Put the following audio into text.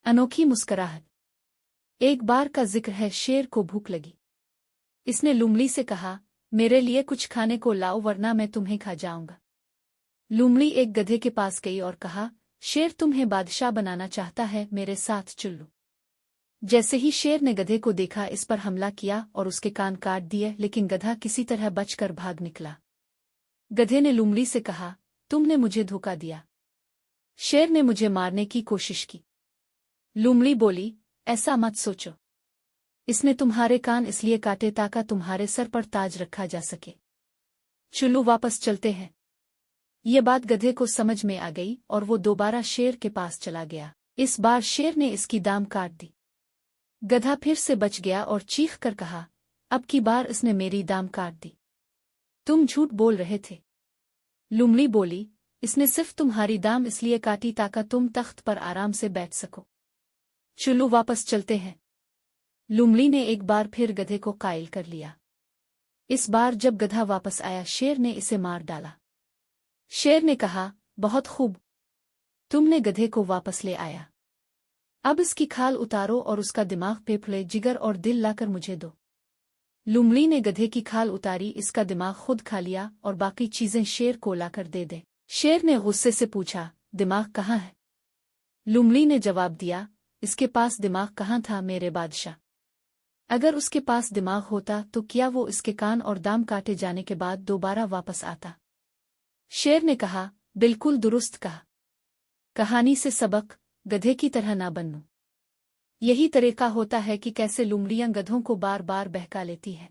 अनोखी मुस्कुराहट। एक बार का जिक्र है, शेर को भूख लगी। इसने लूमड़ी से कहा, मेरे लिए कुछ खाने को लाओ वरना मैं तुम्हें खा जाऊंगा। लूमड़ी एक गधे के पास गई और कहा, शेर तुम्हें बादशाह बनाना चाहता है, मेरे साथ चलो। जैसे ही शेर ने गधे को देखा, इस पर हमला किया और उसके कान काट दिए, लेकिन गधा किसी तरह बचकर भाग निकला। गधे ने लूमड़ी से कहा, तुमने मुझे धोखा दिया। शेर ने मुझे मारने की कोशिश की। लूमड़ी बोली, ऐसा मत सोचो। इसने तुम्हारे कान इसलिए काटे ताकि तुम्हारे सर पर ताज रखा जा सके। चलो वापस चलते हैं। ये बात गधे को समझ में आ गई और वो दोबारा शेर के पास चला गया। इस बार शेर ने इसकी दाम काट दी। गधा फिर से बच गया और चीख कर कहा, अब की बार इसने मेरी दाम काट दी। तुम झूठ बोल रहे थे। लूमड़ी बोली, इसने सिर्फ तुम्हारी दाम इसलिए काटी ताकि तुम तख्त पर आराम से बैठ सको। चलो वापस चलते हैं। लूमड़ी ने एक बार फिर गधे को कायल कर लिया। इस बार जब गधा वापस आया, शेर ने इसे मार डाला। शेर ने कहा, बहुत खूब, तुमने गधे को वापस ले आया। अब इसकी खाल उतारो और उसका दिमाग, फेफड़े, जिगर और दिल लाकर मुझे दो। लूमड़ी ने गधे की खाल उतारी, इसका दिमाग खुद खा लिया और बाकी चीजें शेर को लाकर दे दे। शेर ने गुस्से से पूछा, दिमाग कहाँ है? लूमड़ी ने जवाब दिया, इसके पास दिमाग कहाँ था मेरे बादशाह। अगर उसके पास दिमाग होता तो क्या वो इसके कान और दाम काटे जाने के बाद दोबारा वापस आता? शेर ने कहा, बिल्कुल दुरुस्त कहा। कहानी से सबक, गधे की तरह ना बनूं। यही तरीका होता है कि कैसे लूमड़ियां गधों को बार बार बहका लेती है।